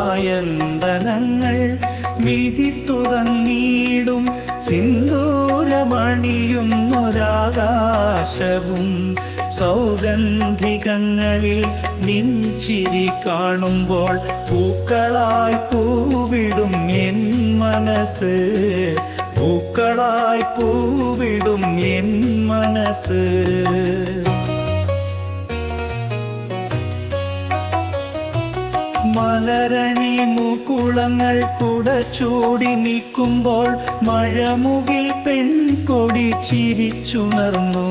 സായന്തനങ്ങൾ മിഴി തുറന്നിടും സിന്ദൂരമണിയുന്നൊരാകാശവും സൗഗന്ധികങ്ങളിൽ നിൻചിരി കാണുമ്പോൾ പൂക്കളായി പൂവിടും എൻ മനസ്സ്, പൂക്കളായി പൂവിടും എൻ മനസ്സ്. മലരണി മുകുളങ്ങൾ കുടച്ചൂടി നിൽക്കുമ്പോൾ മഴമുകിൽ പെൺകൊടി ചിരിച്ചുണർന്നു.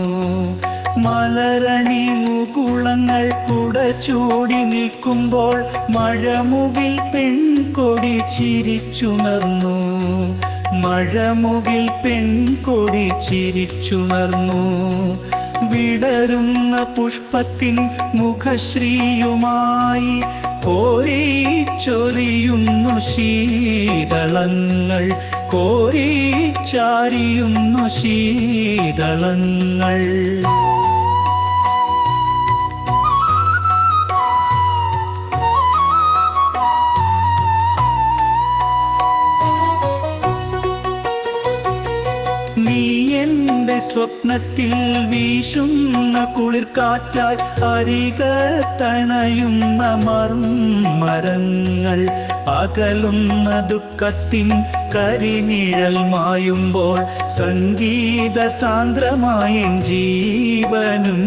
മലരണി മുകുളങ്ങൾ കുടച്ചൂടി നിൽക്കുമ്പോൾ മഴമുകിൽ പെൺകൊടി ചിരിച്ചുണർന്നു. മഴമുകിൽ പെൺകൊടി ചിരിച്ചുണർന്നു. വിടരുന്ന പുഷ്പത്തിൻ മുഖശ്രീയുമായി കോരിച്ചൊരിയുന്നു ശീതളങ്ങൾ, കോരിച്ചാരിയുന്നു ശീതളങ്ങൾ. നീ എന്റെ സ്വപ്നത്തിൽ വീശുന്ന കുളിർക്കാറ്റായി അരികത്തണയുന്ന മർമരങ്ങൾ, അകലുന്ന ദുഃഖത്തിൻ കരിനിഴൽ മായുമ്പോൾ സംഗീത സാന്ദ്രമായ ജീവനും,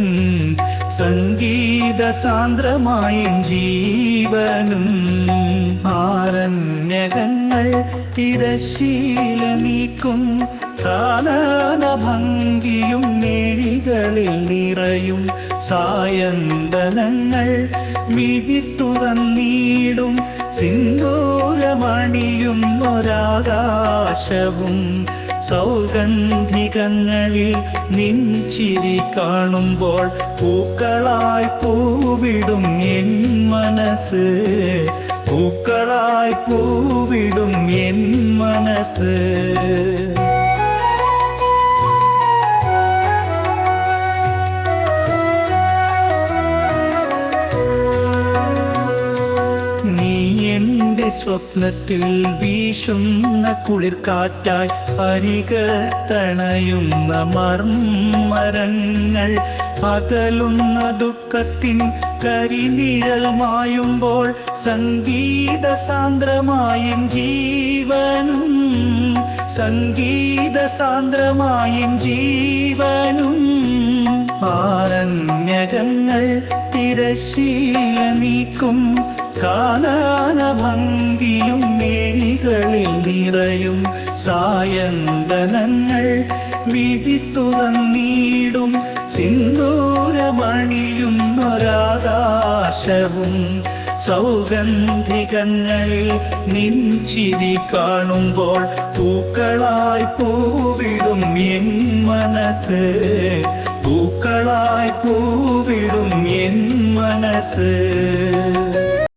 സംഗീത സാന്ദ്രമായ ജീവനും. ആരണ്യകങ്ങൾ തിരശീല നീക്കും കാനനഭംഗിയും മിഴികളിൽ നിറയും സായന്തനങ്ങൾ മിഴി തുറന്നിടും സിന്ദൂരമണിയുന്നൊരാകാശവും സൗഗന്ധികങ്ങളിൽ നിൻചിരി കാണുമ്പോൾ പൂക്കളായി പൂവിടും എൻ മനസ്സ്, പൂക്കളായി പൂവിടും എൻ മനസ്സ്. സ്വപ്നത്തിൽ വീശുന്ന കുളിർക്കാറ്റായി അരികത്തണയുന്ന മർമരങ്ങൾ, അകലുന്ന ദുഃഖത്തിൻ കരിനിഴൽ മായുമ്പോൾ സംഗീത സാന്ദ്രമായ ജീവനും, സംഗീത സാന്ദ്രമായ ജീവനും. ആരണ്യകങ്ങൾ തിരശീല നീക്കും കാനനഭംഗിയും മിഴികളിൽ നിറയും സായന്തനങ്ങൾ മിഴി തുറന്നിടും സിന്ദൂരമണിയുന്നൊരാകാശവും സൗഗന്ധികങ്ങളിൽ നിൻചിരി കാണുമ്പോൾ പൂക്കളായി പൂവിടും എൻ മനസ്സ്, പൂക്കളായി പൂവിടും എൻ മനസ്സ്.